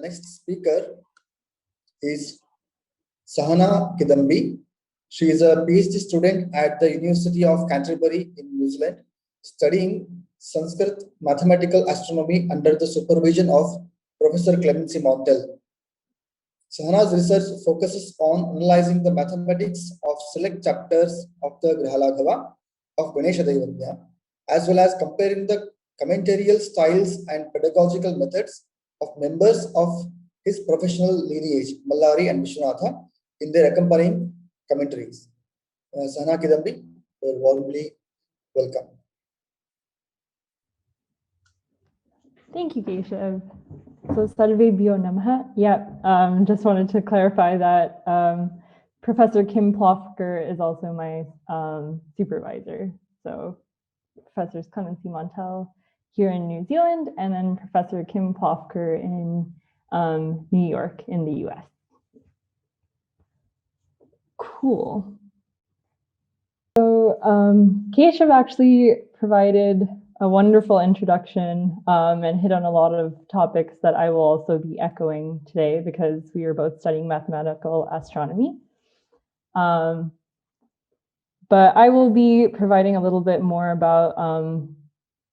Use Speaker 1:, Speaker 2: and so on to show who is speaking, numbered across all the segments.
Speaker 1: next speaker is Sahana Cidambi. She is a PhD student at the University of Canterbury in New Zealand, studying Sanskrit mathematical astronomy under the supervision of Professor Clemency Montel. Sahana's research focuses on analyzing the mathematics of select chapters of the Grahalaghava of Daivajña, as well as comparing the commentarial styles and pedagogical methods of members of his professional lineage, Mallari and Vishwanatha, in their accompanying commentaries. Sahana Cidambi, you're warmly welcome.
Speaker 2: Thank you, Keshav. So, Sarvebhyo Namaha. Yeah, just wanted to clarify that Professor Kim Plofker is also my supervisor. So, Professors Clemency Montel here in New Zealand, and then Professor Kim Plofker in New York in the US. Cool. So Keshav actually provided a wonderful introduction and hit on a lot of topics that I will also be echoing today because we are both studying mathematical astronomy. But I will be providing a little bit more about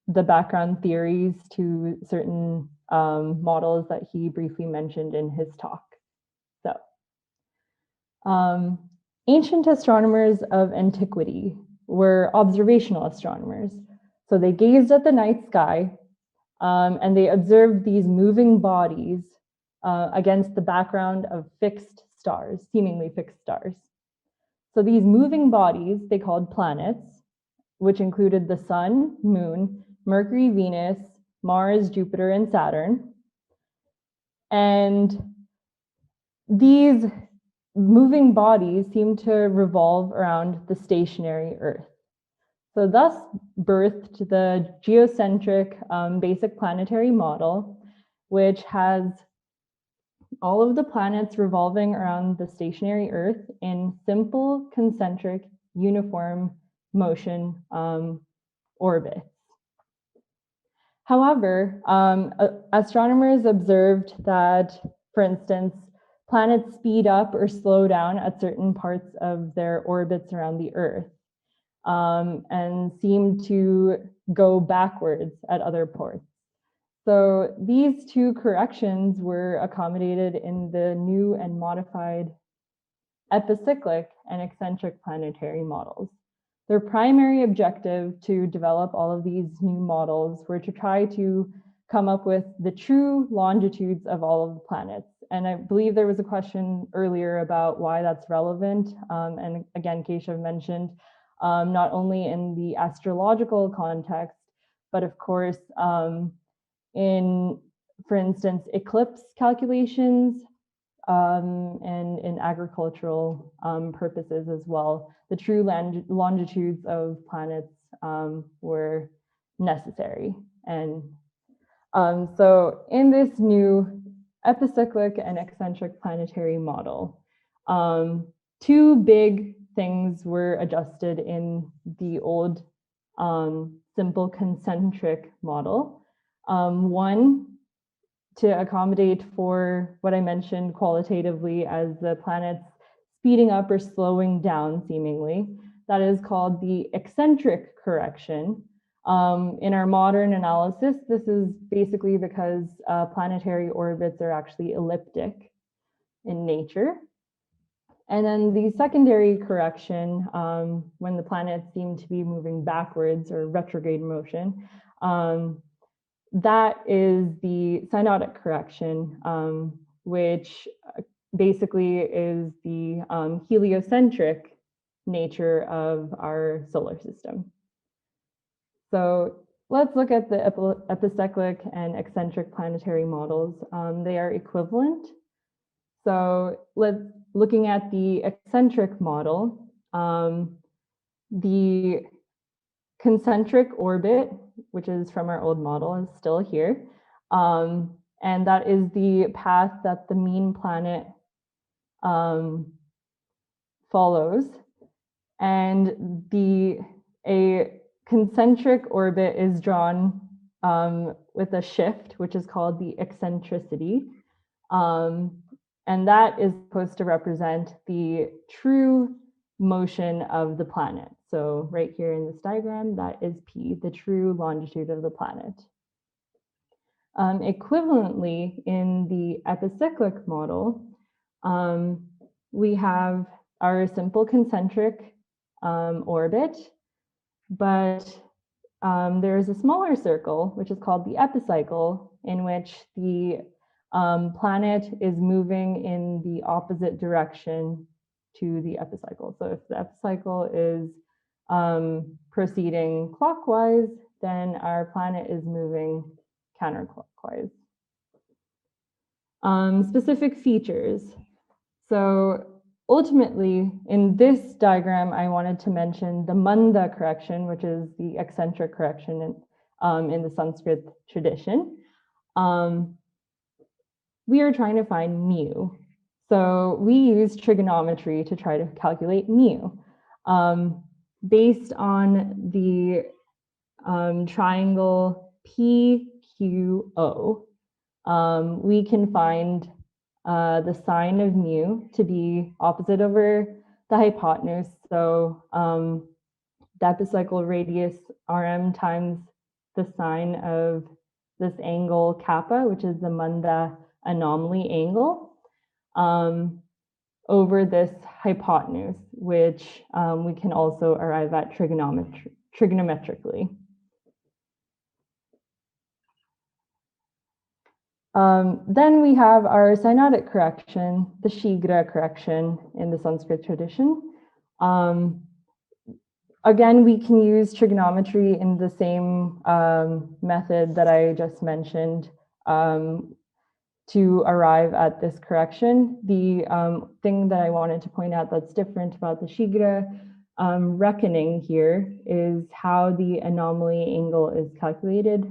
Speaker 2: the background theories to certain models that he briefly mentioned in his talk. So, ancient astronomers of antiquity were observational astronomers. So they gazed at the night sky and they observed these moving bodies against the background of fixed stars, seemingly fixed stars. So these moving bodies they called planets, which included the Sun, Moon, Mercury, Venus, Mars, Jupiter, and Saturn. And these moving bodies seem to revolve around the stationary Earth. So thus birthed the geocentric basic planetary model, which has all of the planets revolving around the stationary Earth in simple, concentric, uniform motion orbits. However, astronomers observed that, for instance, planets speed up or slow down at certain parts of their orbits around the Earth and seem to go backwards at other ports. So these two corrections were accommodated in the new and modified epicyclic and eccentric planetary models. Their primary objective to develop all of these new models were to try to come up with the true longitudes of all of the planets. And I believe there was a question earlier about why that's relevant. And again, Keshav mentioned not only in the astrological context, but of course, in, for instance, eclipse calculations and in agricultural purposes as well. The true longitudes of planets were necessary. And so in this new epicyclic and eccentric planetary model, two big things were adjusted in the old simple concentric model. One, to accommodate for what I mentioned qualitatively as the planets speeding up or slowing down seemingly. That is called the eccentric correction. In our modern analysis, this is basically because planetary orbits are actually elliptic in nature. And then the secondary correction, when the planets seem to be moving backwards or retrograde motion, that is the synodic correction, which basically is the heliocentric nature of our solar system. So let's look at the epicyclic and eccentric planetary models. They are equivalent. So looking at the eccentric model, the concentric orbit, which is from our old model, is still here. And that is the path that the mean planet follows. And a concentric orbit is drawn with a shift, which is called the eccentricity. And that is supposed to represent the true motion of the planet. So right here in this diagram, that is P, the true longitude of the planet. Equivalently, in the epicyclic model, we have our simple concentric orbit, but there is a smaller circle, which is called the epicycle, in which the planet is moving in the opposite direction to the epicycle. So if the epicycle is proceeding clockwise, then our planet is moving counterclockwise. Specific features. So ultimately, in this diagram, I wanted to mention the Manda correction, which is the eccentric correction in the Sanskrit tradition. We are trying to find mu. So we use trigonometry to try to calculate mu. Based on the triangle PQO, we can find the sine of mu to be opposite over the hypotenuse. So the epicycle radius RM times the sine of this angle kappa, which is the Manda anomaly angle, over this hypotenuse, which we can also arrive at trigonometrically. Then we have our synodic correction, the Sighra-correction in the Sanskrit tradition. Again, we can use trigonometry in the same method that I just mentioned to arrive at this correction. The thing that I wanted to point out that's different about the Sighra reckoning here is how the anomaly angle is calculated.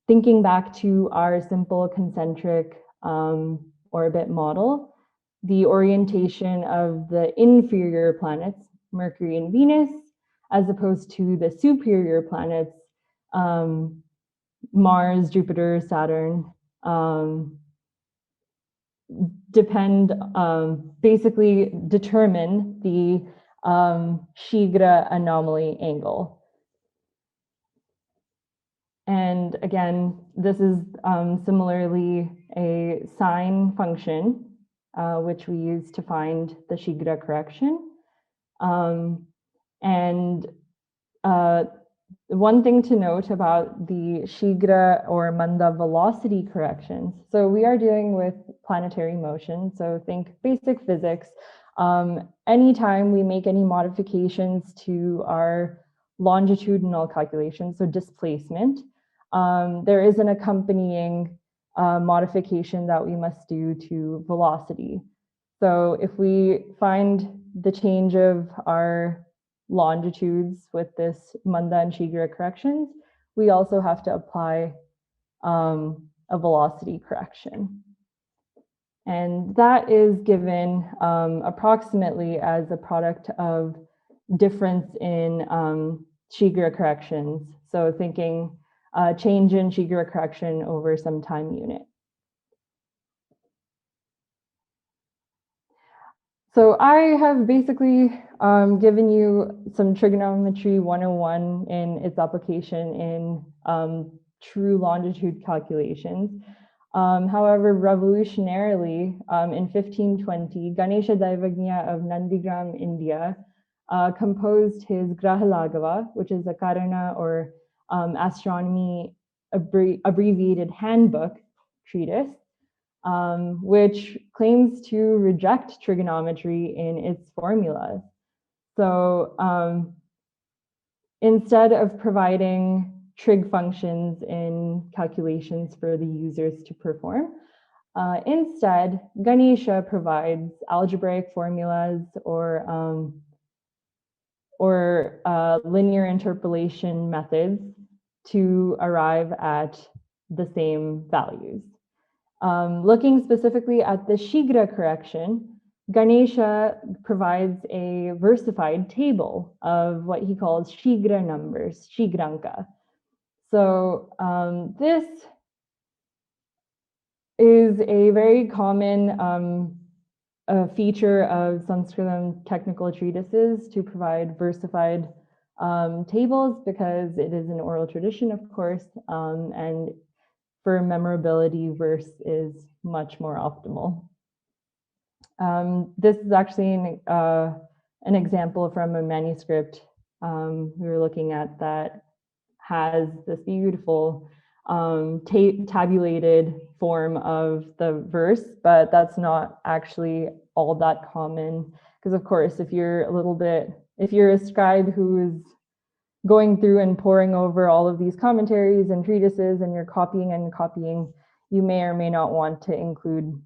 Speaker 2: Thinking back to our simple concentric orbit model, the orientation of the inferior planets, Mercury and Venus, as opposed to the superior planets, Mars, Jupiter, Saturn, basically determine the Sighra anomaly angle. And again, this is similarly a sine function, which we use to find the Sighra correction. One thing to note about the Sighra or Manda velocity corrections. So we are dealing with planetary motion. So think basic physics. Anytime we make any modifications to our longitudinal calculations, so displacement, there is an accompanying modification that we must do to velocity. So if we find the change of our longitudes with this Manda and Sighra corrections, we also have to apply a velocity correction. And that is given approximately as a product of difference in Sighra corrections. So thinking change in Sighra correction over some time unit. So I have basically given you some trigonometry 101 in its application in true longitude calculations. However, revolutionarily, in 1520, Ganesha Daivajña of Nandigram, India, composed his Grahalaghava, which is a Karana or astronomy abbreviated handbook treatise, which claims to reject trigonometry in its formulas. So instead of providing trig functions in calculations for the users to perform, instead, Ganesha provides algebraic formulas or linear interpolation methods to arrive at the same values. Looking specifically at the Sighra correction, Ganesha provides a versified table of what he calls Sighra numbers, Sighranka. So this is a very common feature of Sanskritam technical treatises to provide versified tables, because it is an oral tradition, of course, and for memorability, verse is much more optimal. This is actually an example from a manuscript we were looking at that has this beautiful tabulated form of the verse, but that's not actually all that common, because of course, if you're a scribe who is going through and poring over all of these commentaries and treatises, and you're copying and copying, you may or may not want to include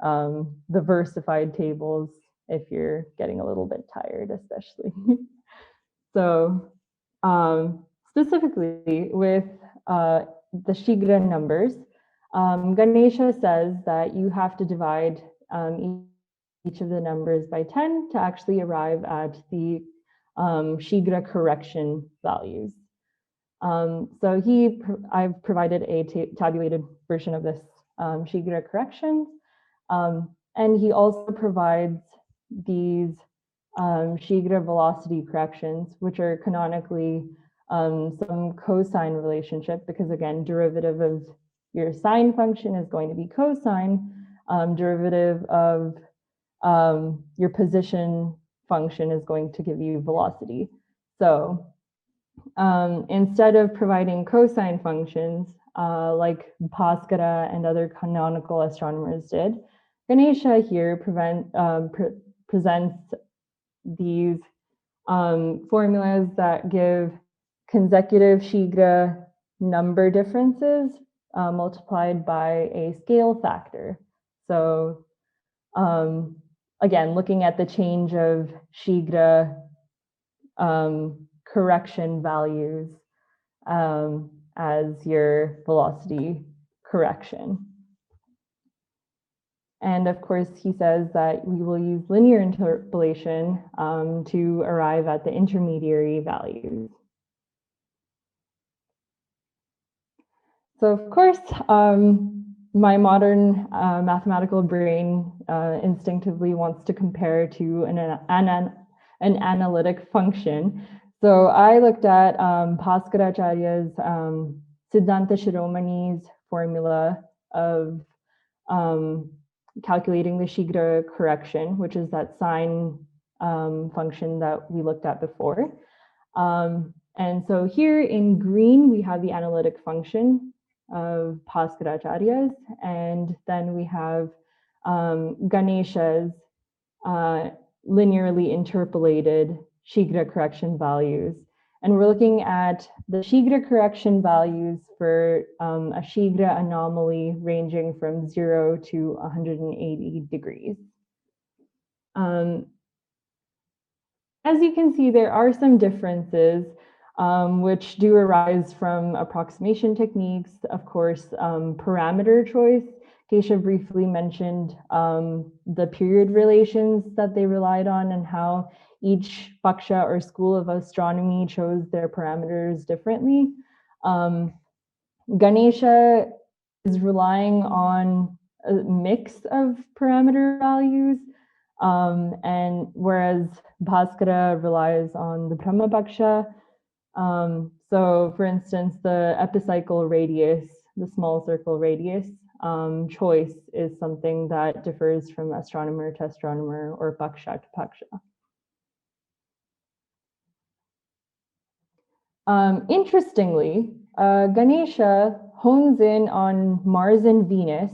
Speaker 2: the versified tables if you're getting a little bit tired, especially. So specifically with the Shigra numbers, Ganesha says that you have to divide each of the numbers by 10 to actually arrive at the Shigra correction values. So I've provided a tabulated version of this Shigra corrections, and he also provides these Shigra velocity corrections, which are canonically some cosine relationship, because again, derivative of your sine function is going to be cosine, derivative of your position function is going to give you velocity. So instead of providing cosine functions, like Bhaskara and other canonical astronomers did, Ganesha here presents these formulas that give consecutive Shigra number differences multiplied by a scale factor. So again, looking at the change of Shigra correction values as your velocity correction. And of course, he says that we will use linear interpolation to arrive at the intermediary values. So of course, my modern mathematical brain instinctively wants to compare to an analytic function. So I looked at Bhaskaracharya's Siddhanta Shiromani's formula of calculating the Shigra correction, which is that sine function that we looked at before. And so here in green, we have the analytic function of Bhaskaracharya's, and then we have Ganesha's linearly interpolated Shigra correction values. And we're looking at the Shigra correction values for a Shigra anomaly ranging from 0 to 180 degrees. As you can see, there are some differences which do arise from approximation techniques. Of course, parameter choice. Keshav briefly mentioned the period relations that they relied on and how each paksha or school of astronomy chose their parameters differently. Ganesha is relying on a mix of parameter values, and whereas Bhaskara relies on the Brahma paksha. So for instance, the epicycle radius, the small circle radius, choice is something that differs from astronomer to astronomer or paksha to paksha. Interestingly, Ganesha hones in on Mars and Venus,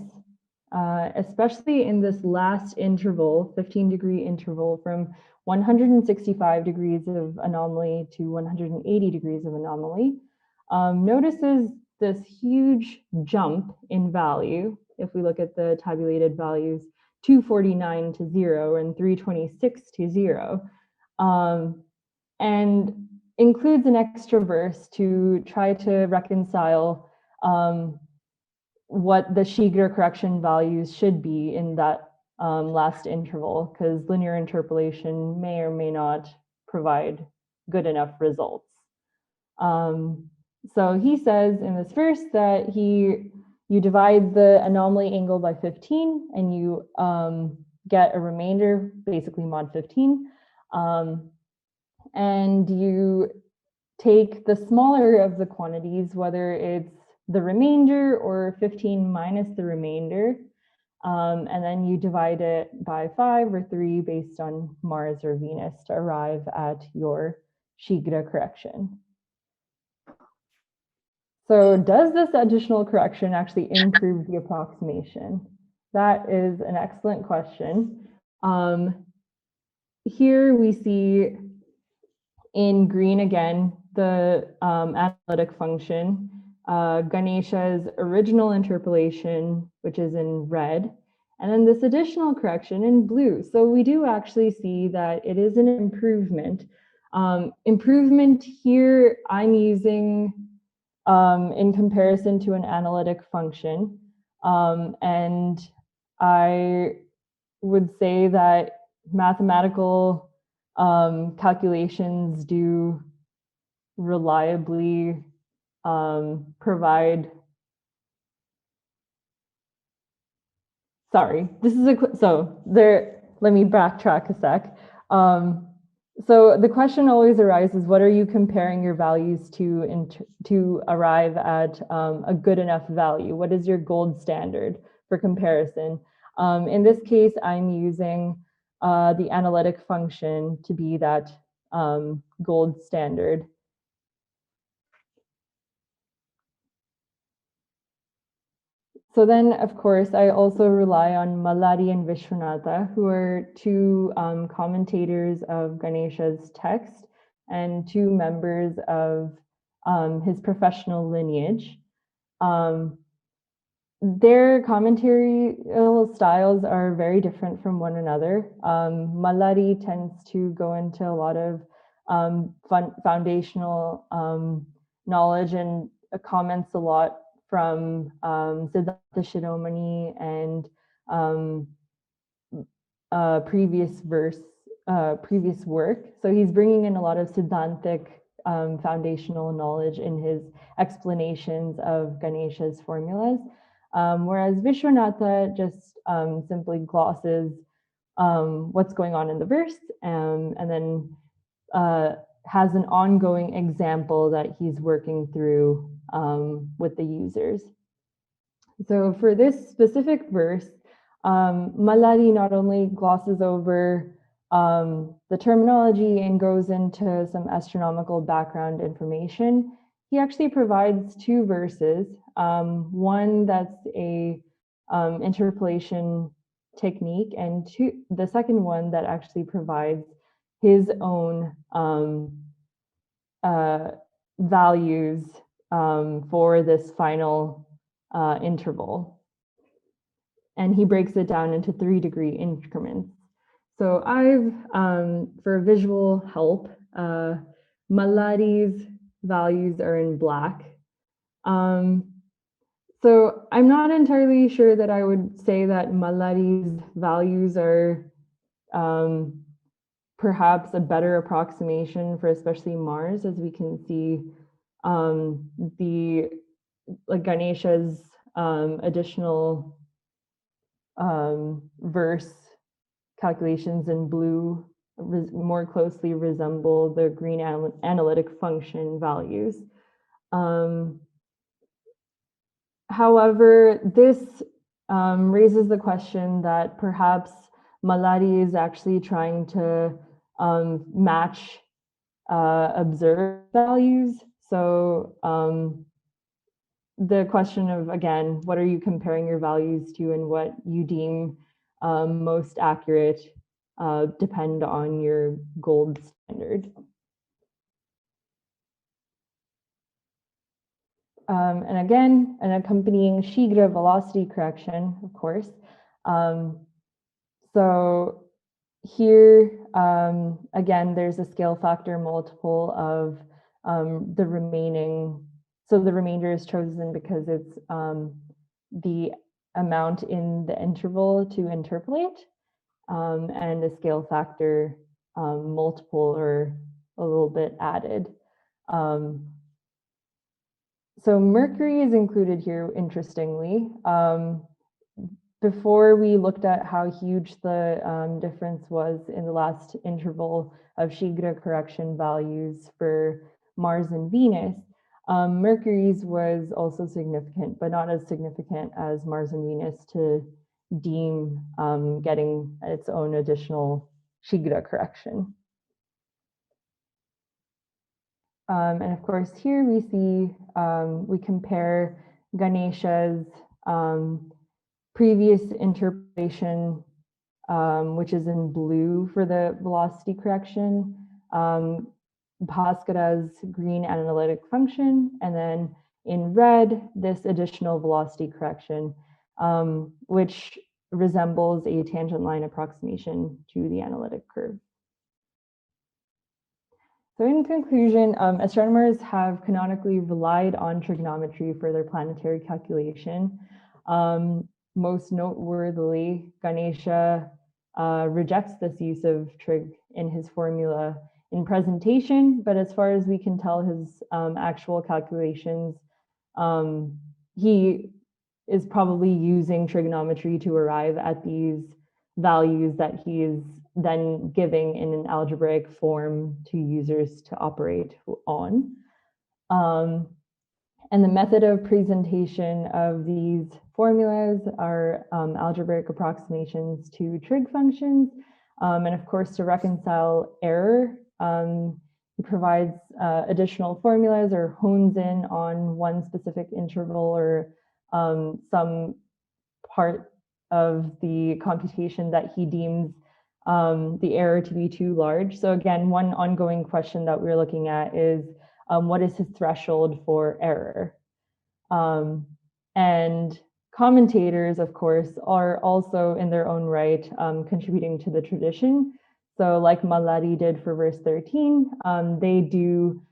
Speaker 2: especially in this last interval, 15-degree interval from 165 degrees of anomaly to 180 degrees of anomaly, notices this huge jump in value. If we look at the tabulated values, 249 to 0 and 326 to 0, and includes an extra verse to try to reconcile what the Shigra correction values should be in that last interval, because linear interpolation may or may not provide good enough results. So he says in this verse that he you divide the anomaly angle by 15 and you get a remainder, basically mod 15. And you take the smaller of the quantities, whether it's the remainder or 15 minus the remainder, and then you divide it by 5 or 3 based on Mars or Venus to arrive at your Sighra-correction. So does this additional correction actually improve the approximation? That is an excellent question. Here we see in green again, the analytic function, Ganesha's original interpolation, which is in red, and then this additional correction in blue. So we do actually see that it is an improvement. Improvement here I'm using in comparison to an analytic function. And I would say that mathematical calculations do reliably provide. Sorry, this is let me backtrack a sec. So the question always arises, what are you comparing your values to arrive at a good enough value? What is your gold standard for comparison? In this case, I'm using the analytic function to be that gold standard. So then, of course, I also rely on Mallari and Vishwanatha, who are two commentators of Ganesha's text and two members of his professional lineage. Their commentary styles are very different from one another. Mallari tends to go into a lot of foundational knowledge and comments a lot from Sahana Cidambi and previous work. So he's bringing in a lot of Siddhantic foundational knowledge in his explanations of Ganesha's formulas, whereas Vishwanatha just simply glosses what's going on in the verse and then has an ongoing example that he's working through with the users. So for this specific verse, Mallari not only glosses over the terminology and goes into some astronomical background information, he actually provides two verses. One that's a interpolation technique, and the second one that actually provides his own values for this final interval. And he breaks it down into 3-degree increments. So I've, for visual help, Mallari's values are in black. So I'm not entirely sure that I would say that Mallari's values are perhaps a better approximation for especially Mars, as we can see Ganesha's additional verse calculations in blue more closely resemble the green analytic function values. However, this raises the question that perhaps Mallari is actually trying to match observed values. So the question of, again, what are you comparing your values to and what you deem most accurate depend on your gold standard. And again, an accompanying Sighra velocity correction, of course. So here, again, there's a scale factor multiple of the remaining. So the remainder is chosen because it's the amount in the interval to interpolate, and the scale factor multiple or a little bit added. So Mercury is included here, interestingly. Before we looked at how huge the difference was in the last interval of Sighra-correction values for Mars and Venus, Mercury's was also significant, but not as significant as Mars and Venus to deem getting its own additional Sighra-correction. And of course, here we see, we compare Ganesha's previous interpolation, which is in blue for the velocity correction, Bhaskara's green analytic function, and then in red, this additional velocity correction, which resembles a tangent line approximation to the analytic curve. So in conclusion, astronomers have canonically relied on trigonometry for their planetary calculation. Most noteworthily, Ganesha rejects this use of trig in his formula in presentation, but as far as we can tell his actual calculations, he is probably using trigonometry to arrive at these values that he is then giving in an algebraic form to users to operate on. And the method of presentation of these formulas are algebraic approximations to trig functions. And of course, to reconcile error, he provides additional formulas or hones in on one specific interval or some part of the computation that he deems the error to be too large. So again, one ongoing question that we're looking at is, what is his threshold for error? And commentators, of course, are also in their own right contributing to the tradition. So like Mallari did for verse 13, they do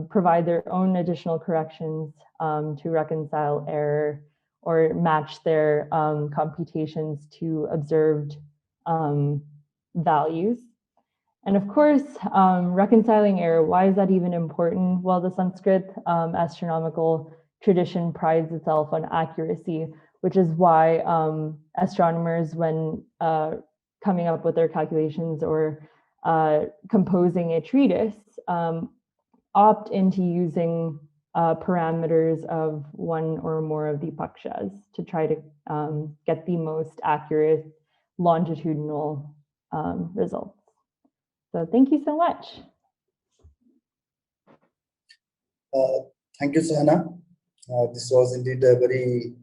Speaker 2: provide their own additional corrections to reconcile error or match their computations to observed values. And of course, reconciling error, why is that even important? Well, the Sanskrit astronomical tradition prides itself on accuracy, which is why astronomers, when coming up with their calculations or composing a treatise, opt into using parameters of one or more of the pakshas to try to get the most accurate longitudinal results. So thank you so much.
Speaker 1: Thank you, Sahana. This was indeed a very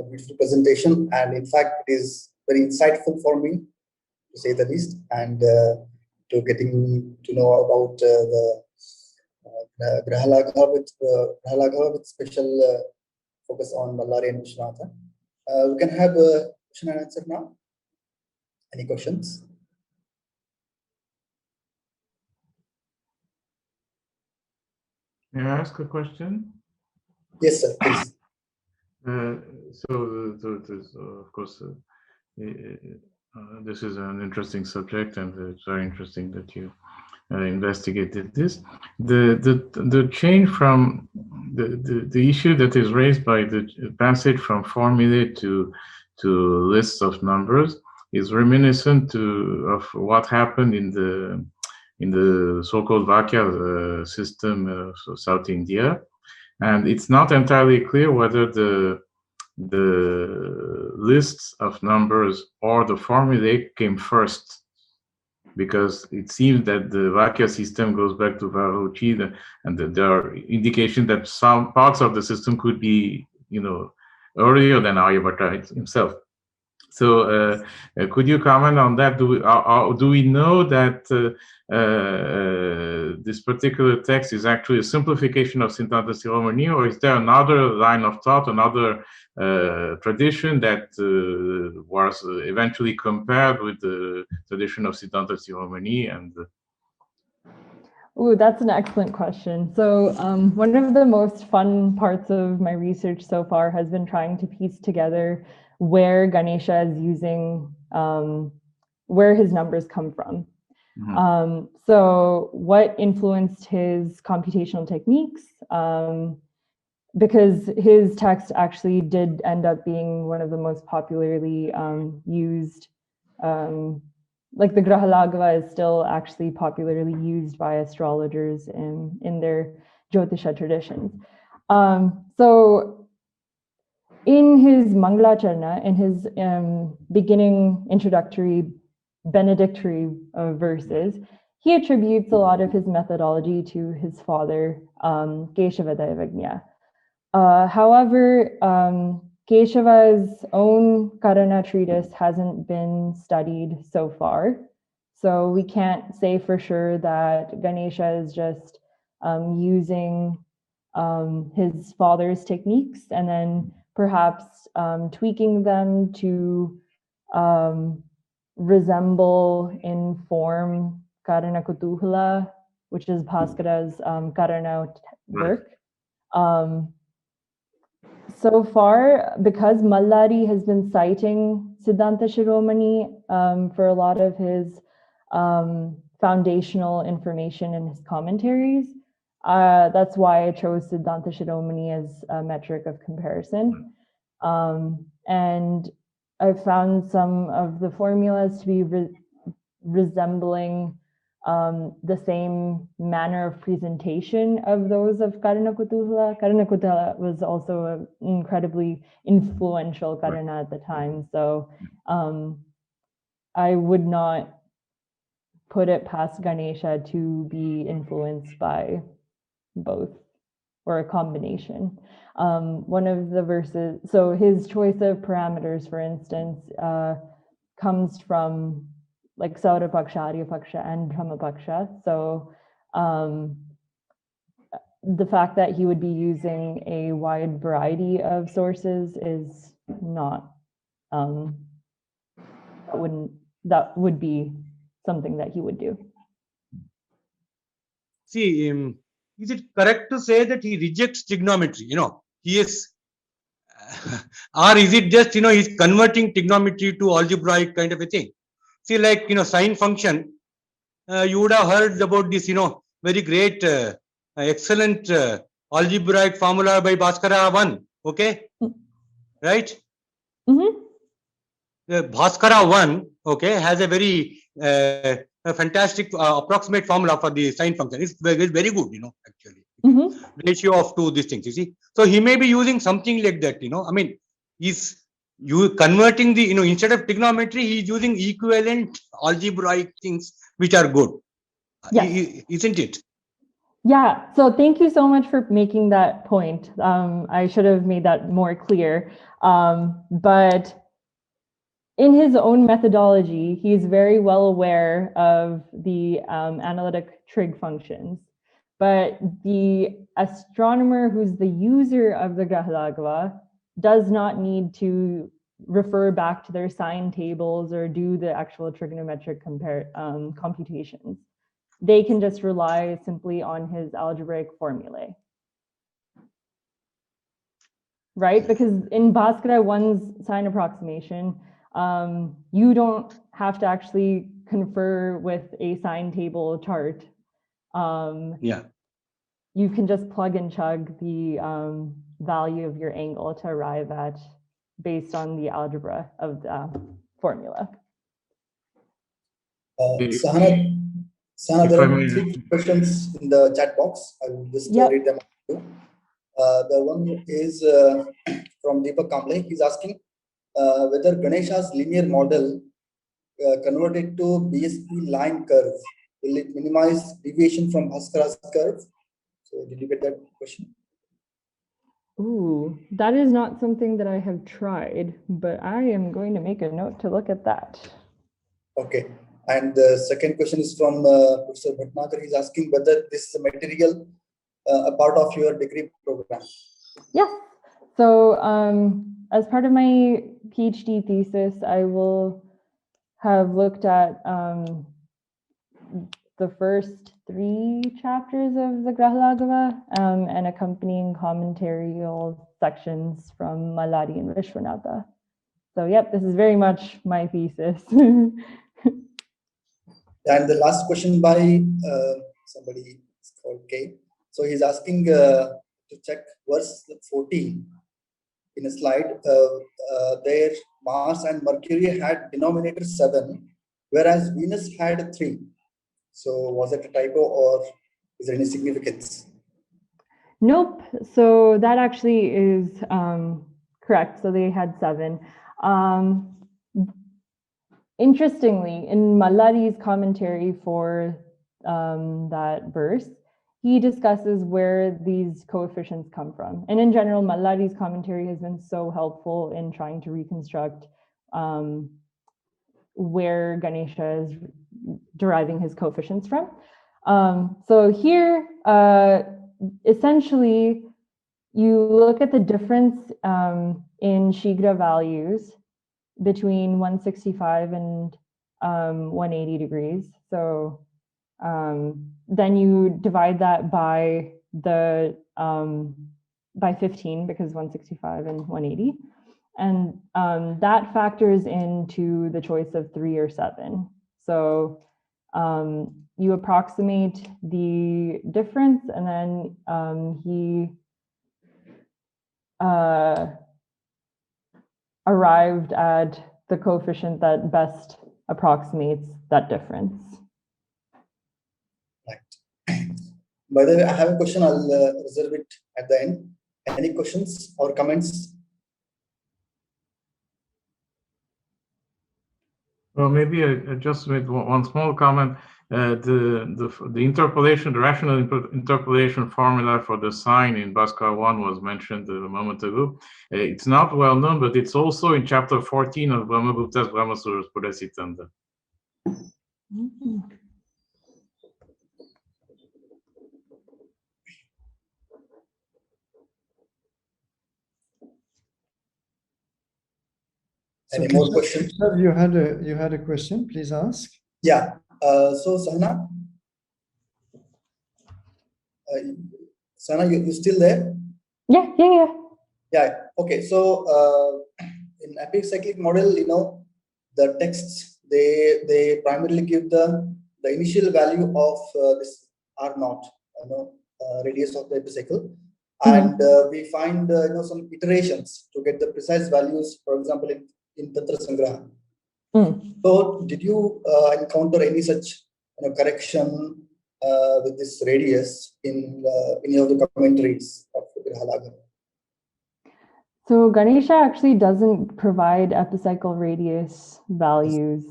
Speaker 1: beautiful presentation, and in fact, it is very insightful for me, to say the least, and to getting to know about the Grahalaghava with special focus on Mallari and Vishwanatha. We can have a question and answer now. Any questions?
Speaker 3: May I ask a question?
Speaker 1: Yes, sir, please.
Speaker 3: Of course, this is an interesting subject, and it's very interesting that you investigated this. The change from the issue that is raised by the passage from formulae to lists of numbers is reminiscent of what happened in the so-called Vakya system of South India, and it's not entirely clear whether the lists of numbers or the formulae came first, because it seems that the Vakya system goes back to Varochi, and there are indications that some parts of the system could be, earlier than Aryabhatta himself. So, could you comment on that? Do we know that this particular text is actually a simplification of Siddhanta Shiromani, or is there another line of thought, another tradition that was eventually compared with the tradition of Siddhanta Shiromani? And
Speaker 2: Oh, that's an excellent question. So one of the most fun parts of my research so far has been trying to piece together where Ganesha is using, where his numbers come from. Mm-hmm. So what influenced his computational techniques? because his text actually did end up being one of the most popularly used, like the Grahalaghava is still actually popularly used by astrologers in their Jyotisha traditions. So in his Mangalacharna, in his beginning introductory benedictory verses, he attributes a lot of his methodology to his father, Keshava Daivajña. However, Keshava's own Karana treatise hasn't been studied so far. So we can't say for sure that Ganesha is just using his father's techniques and then perhaps tweaking them to resemble in form Karana Kutuhala, which is Bhaskara's Karana work. So far, because Mallari has been citing Siddhanta Shiromani for a lot of his foundational information in his commentaries, that's why I chose Siddhanta Shiromani as a metric of comparison. And I found some of the formulas to be resembling the same manner of presentation of those of Karana Kutuhala. Karana Kutuhala was also an incredibly influential Karana at the time. So I would not put it past Ganesha to be influenced by both or a combination. One of the verses, so his choice of parameters, for instance, comes from like Saura Paksha, Arya Paksha, and Brahma Paksha. So the fact that he would be using a wide variety of sources is not, that would be something that he would do.
Speaker 4: See, is it correct to say that he rejects trigonometry? He is, or is it just, he's converting trigonometry to algebraic kind of a thing? See, like, sine function, you would have heard about this, very great, excellent algebraic formula by Bhaskara 1, okay? Right?
Speaker 2: Mm-hmm.
Speaker 4: The Bhaskara 1, okay, has a very a fantastic approximate formula for the sine function. It's very good, actually.
Speaker 2: Mm-hmm.
Speaker 4: Ratio of two these things, you see. So he may be using something like that, I mean, you converting the, instead of trigonometry, he's using equivalent algebraic things which are good.
Speaker 2: Yes.
Speaker 4: Isn't it?
Speaker 2: Yeah. So thank you so much for making that point. I should have made that more clear. But in his own methodology, he's very well aware of the analytic trig functions. But the astronomer who's the user of the Grahalaghava does not need to refer back to their sine tables or do the actual trigonometric computations. They can just rely simply on his algebraic formulae. Right? Because in Bhaskara 1's sine approximation, you don't have to actually confer with a sine table chart.
Speaker 4: Yeah.
Speaker 2: You can just plug and chug the value of your angle to arrive at based on the algebra of the formula.
Speaker 1: Sahana, there are 3 questions in the chat box. I will just read them out to you. The one is from Deepak Kamble. He's asking whether Ganesha's linear model converted to BSP line curve, will it minimize deviation from Bhaskara's curve? So did you get that question?
Speaker 2: Ooh, that is not something that I have tried, but I am going to make a note to look at that. Okay.
Speaker 1: And the second question is from Professor Bhatnagar. He's asking whether this is a material a part of your degree program.
Speaker 2: Yes. So as part of my PhD thesis, I will have looked at the first 3 chapters of the Grahalaghava and accompanying commentarial sections from Mallari and Vishwanatha. So yep, this is very much my thesis.
Speaker 1: And the last question by somebody called Kay. So he's asking to check verse 14 in a slide. There Mars and Mercury had denominator 7, whereas Venus had 3. So was it a typo or is there any significance?
Speaker 2: Nope. So that actually is correct. So they had 7. Interestingly, in Mallari's commentary for that verse, he discusses where these coefficients come from. And in general, Mallari's commentary has been so helpful in trying to reconstruct where Ganesha is deriving his coefficients from. So here, essentially, you look at the difference in Shigra values between 165 and 180 degrees. So then you divide that by the by 15, because 165 and 180, and that factors into the choice of 3 or 7. So you approximate the difference, and then he arrived at the coefficient that best approximates that difference.
Speaker 1: Right. By the way, I have a question. I'll reserve it at the end. Any questions or comments?
Speaker 3: Well, maybe I just made one small comment. The interpolation, the rational interpolation formula for the sign in Bhaskara 1 was mentioned a moment ago. It's not well known, but it's also in chapter 14 of Brahmagupta's Brahmasura Sphurasitanda.
Speaker 1: Any more questions?
Speaker 5: You had a question, please ask.
Speaker 1: Yeah. So Sahana, you still there?
Speaker 2: Yeah.
Speaker 1: Okay. So in Epicyclic model, the texts they primarily give the initial value of this R0, radius of the epicycle, and we find some iterations to get the precise values. For example, in Tatra Sangraha. So did you encounter any such correction with this radius in any of the commentaries of Grahalaghava?
Speaker 2: So Ganesha actually doesn't provide epicycle radius values.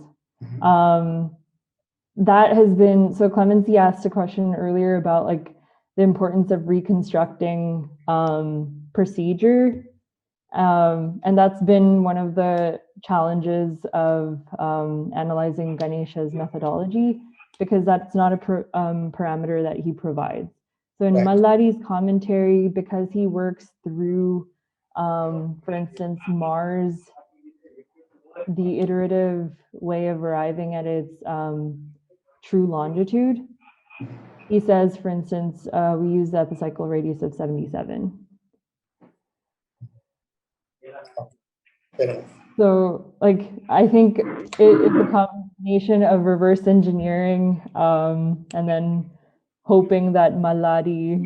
Speaker 2: That has been, so Clemency asked a question earlier about like the importance of reconstructing procedure. And that's been one of the challenges of analyzing Ganesha's methodology, because that's not a parameter that he provides. So in Mallari's commentary, because he works through, for instance, Mars, the iterative way of arriving at its true longitude, he says, for instance, we use the epicycle radius of 77. So, like, I think it's a combination of reverse engineering and then hoping that Mallari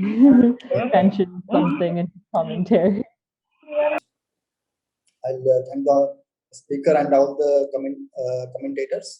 Speaker 2: mentions something in his commentary.
Speaker 1: I'll thank the speaker and all the commentators.